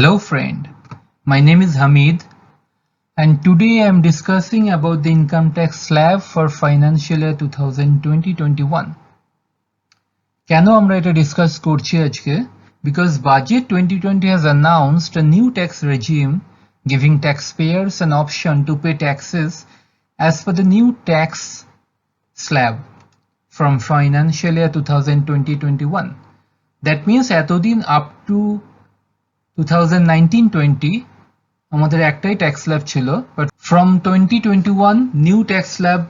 Hello friend, my name is Hamid and today I am discussing about the income tax slab for financial year 2020-21. কেন আমরা এটা discuss করছি আজকে? Because budget 2020 has announced a new tax regime giving taxpayers an option to pay taxes as per the new tax slab from financial year 2020-21. That means এতদিন up to 2019-20 আমাদের একটাই tax slab ছিল, but from 2021 new tax slab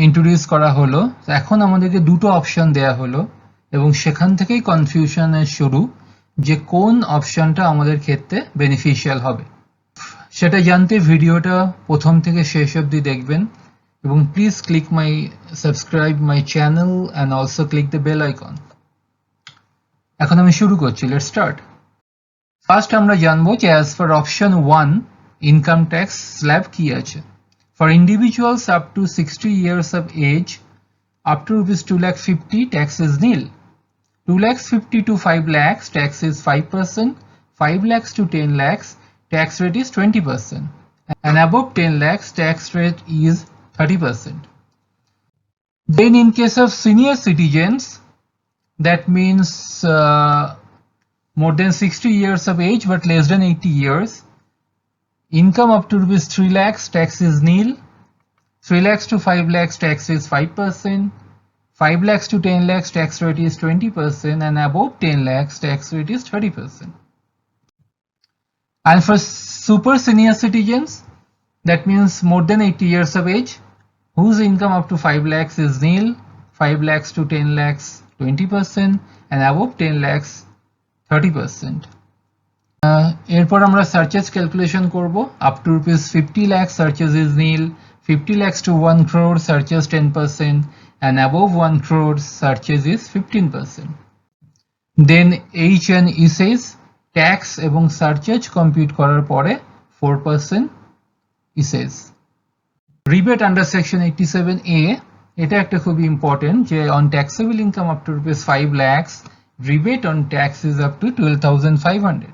introduce করা হলো। এখন আমাদেরকে দুটো option দেয়া হলো এবং সেখান থেকেই কনফিউশনের শুরু যে কোন অপশনটা আমাদের ক্ষেত্রে বেনিফিশিয়াল হবে। সেটা জানতে ভিডিওটা প্রথম থেকে শেষ অবধি দেখবেন এবং please click my subscribe my channel and also click the bell icon. এখন আমি শুরু করছি, লেটস স্টার্ট। ফার্স্ট আমরা জানবো যে as per option 1 income tax slab কি আছে। For individuals up to 60 years of age up to rupees 2,50,000 tax is nil. 2,50,000 to 5 lakhs tax is 5%, 5 lakhs to 10 lakhs tax rate is 20%, and above 10 lakhs tax rate is 30%. Then in case of senior citizens, that means more than 60 years of age but less than 80 years, income up to rupees 3 lakhs tax is nil, 3 lakhs to 5 lakhs tax is 5%, 5 lakhs to 10 lakhs tax rate is 20%, and above 10 lakhs tax rate is 30%. And for super senior citizens, that means more than 80 years of age, whose income up to 5 lakhs is nil, 5 lakhs to 10 lakhs 20%, and above 10 lakhs 30%. এরপর আমরা surcharges calculation করব। Up to rupees 50 lakh surcharges is nil, 50 lakhs to 1 crore surcharges 10%, and above 1 crore surcharges is 15%. Then H and E cess tax এবং surcharge compute করার পরে 4% ইসেস। Rebate under section 87A, এটা একটা খুবই important যে on taxable income up to rupees 5 lakhs rebate on tax is up to 12,500.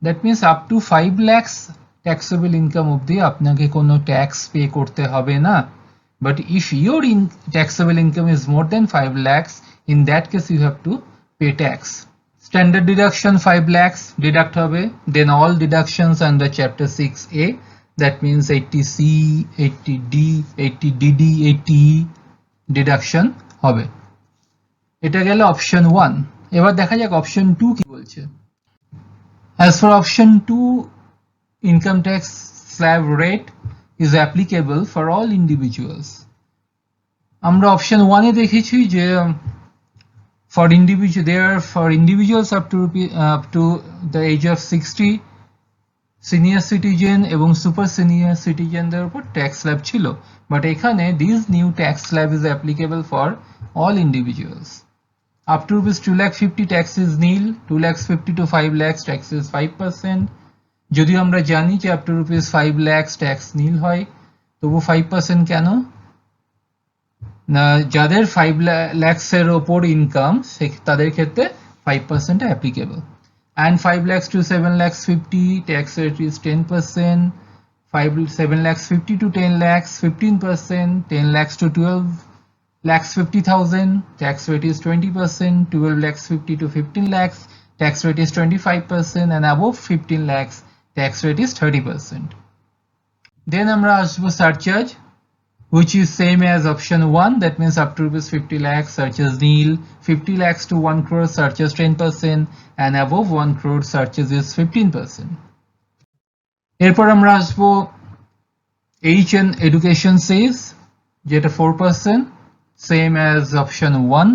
That means up to 5 lakhs taxable income অবধি আপনাকে কোনো ট্যাক্স পে করতে হবে না। But if your taxable income is more than 5 lakhs, in that case you have to pay tax. Standard deduction 5 lakhs deduct হবে, then all deductions under chapter 6A, that means 80C, 80D, 80DD, 80E deduction হবে। এটা গেল option 1। এবার দেখা যাক option 2 কি বলছে। As for option 2, income tax slab rate is applicable for all individuals. আমরা অপশন 1 এ দেখেছি যে for individuals up to the age of 60, senior citizen এবং সুপার সিনিয়র সিটিজেনদের উপর ট্যাক্স স্ল্যাব ছিল, বাট এখানে this new tax slab is applicable for all individuals. Up to rupees 2,50,000 tax is nil, 2,50,000 to 5 lakhs tax is 5%. যদিও আমরা জানি যে up to rupees 5 lakhs tax nil হয়, তবু 5% কেন? না, যাদের 5 lakhs এর ওপর ইনকাম তাদের ক্ষেত্রে 5% applicable. And 5 lakhs to 7 lakhs 50 tax rate is 10%, 7 lakhs 50 to 10 lakhs 15%, 10 lakhs to 12 lakhs 50,000 tax rate is 20%, 12 lakhs 50 to 15 lakhs tax rate is 25%, and above 15 lakhs tax rate is 30%. Then আমরা আসবো surcharge, which is same as option 1, that means up to rupees 50 lakhs surcharge nil, 50 lakhs to 1 crore surcharge 10%, and above 1 crore surcharge is 15%. এরপর আমরা আসবো H and education says যেটা 4%, same as option 1.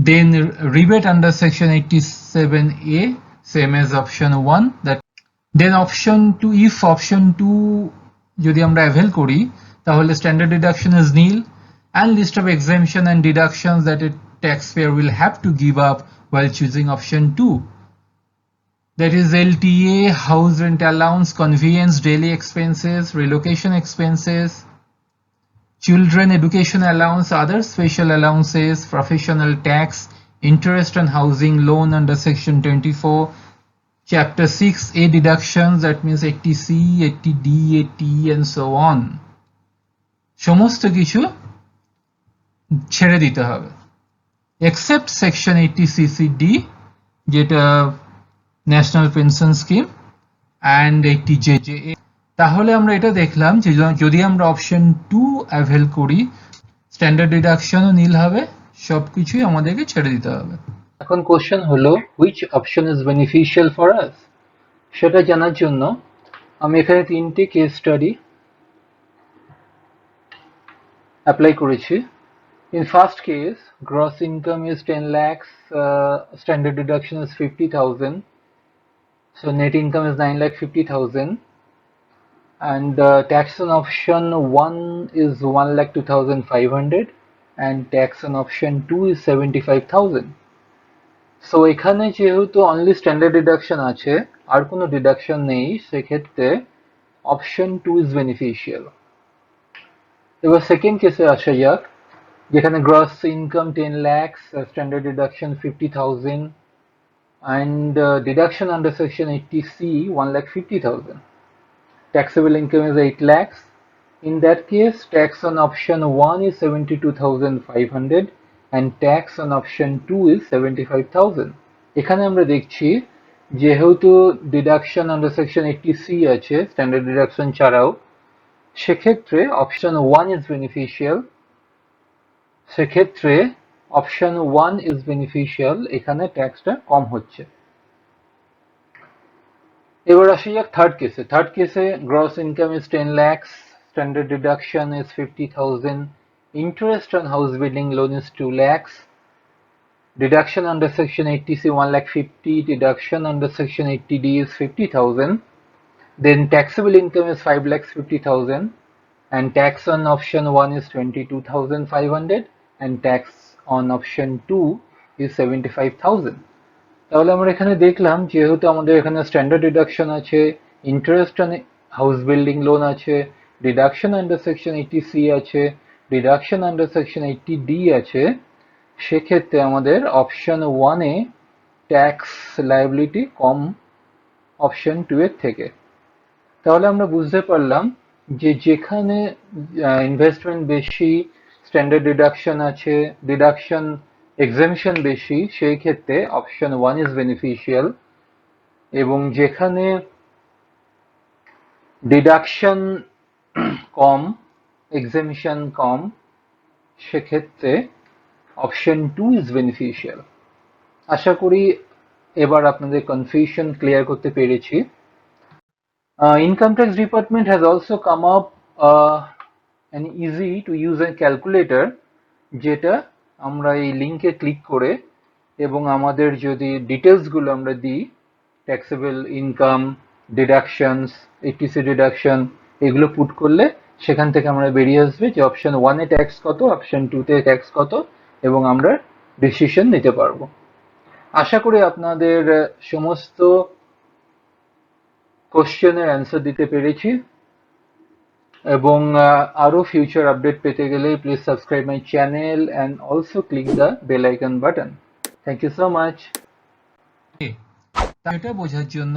Then rebate under section 87A, same as option 1. Then option 2, if option 2 যদি আমরা avail করি তাহলে standard deduction is nil, and list of exemption and deductions that a taxpayer will have to give up while choosing option 2. That is LTA, house rent allowance, conveyance, daily expenses, relocation expenses, children education allowance, other special allowances, professional tax, interest on housing loan under section 24, chapter 6A deductions, that means 80C, 80D, 80E and so on, সমস্ত কিছু ছেড়ে দিতে হবে except section 80CCD যেটা national pension scheme and 80JJA। তাহলে আমরা এটা দেখলাম যে যদি আমরা অপশন 2 অ্যাভেল করি স্ট্যান্ডার্ড ডিডাকশনও নীল হবে, সবকিছুই আমাদেরকে ছেড়ে দিতে হবে। এখন কোশ্চেন হলো which option is beneficial for us, সেটা জানার জন্য আমি এখানে তিনটে কেস স্টাডি অ্যাপ্লাই করেছি। In first case, gross income is 10 lakhs, standard deduction is 50,000, so net income is 9,50,000, and tax on option 1 is 1,02,500 and tax on option 2 is 75,000. So এখানে যেহেতু only standard deduction আছে আর কোনো deduction নেই, সেক্ষেত্রে option 2 is beneficial। এবার second কেসে আসা যাক, যেখানে gross income 10 lakhs, standard deduction 50,000 and deduction under section 80C 1,50,000. Taxable income is 8 lakhs. In that case, tax on option 1 is 72,500 and tax on option 2 is 75,000. এখানে আমরা দেখছি যেহেতু ডিডাকশন আন্ডার সেকশন 80C আছে standard deduction ছাড়াও, সেক্ষেত্রে option 1 is beneficial, সেক্ষেত্রে option 1 is beneficial, এখানে ট্যাক্সটা কম হচ্ছে। এবার আসি যাক থার্ড কেসে। থার্ড কেসে gross income is 10 lakhs, standard deduction is 50,000, interest on house building loan is 2 lakhs, deduction under section 80C 1,50,000, deduction under section 80D is 50,000, then taxable income is 5,50,000 and tax on option 1 is 22,500 and tax on option 2 is 75,000. তাহলে আমরা এখানে দেখলাম যেহেতু আমাদের এখানে standard deduction আছে, interest on house building loan আছে, deduction under section 80C আছে, ডিডাকশন আন্ডার সেকশন 80D আছে, সেক্ষেত্রে আমাদের অপশন 1 এ ট্যাক্স লায়াবিলিটি কম অপশন 2 এর থেকে। তাহলে আমরা বুঝতে পারলাম যে যেখানে ইনভেস্টমেন্ট বেশি, স্ট্যান্ডার্ড ডিডাকশন আছে, ডিডাকশন এক্সামশন বেশি, সেই ক্ষেত্রে অপশন 1 ইজ বেনিফিশিয়াল, এবং যেখানে ডিডাকশন কম, এক্সামশন কম, সেক্ষেত্রে অপশন 2 ইজ বেনিফিশিয়াল। আশা করি এবার আপনাদের কনফিউশন ক্লিয়ার করতে পেরেছি। Income tax department has also come up an easy to use a calculator, যেটা আমরা এই লিঙ্কে ক্লিক করে এবং আমাদের যদি ডিটেলসগুলো আমরা দিই, ট্যাক্সেবল ইনকাম, ডিডাকশনস, 80C ডিডাকশন, এগুলো পুট করলে সেখান থেকে আমরা বেরিয়ে আসবে যে অপশন 1 এ ট্যাক্স কত, অপশন 2 তে ট্যাক্স কত, এবং আমরা ডিসিশন নিতে পারবো। আশা করি আপনাদের সমস্ত কোশ্চেনের অ্যান্সার দিতে পেরেছি, এবং আরো ফিউচার আপডেট পেতে গেলে please subscribe my channel and also click the bell icon button. Thank you so much. এটা বোঝার জন্য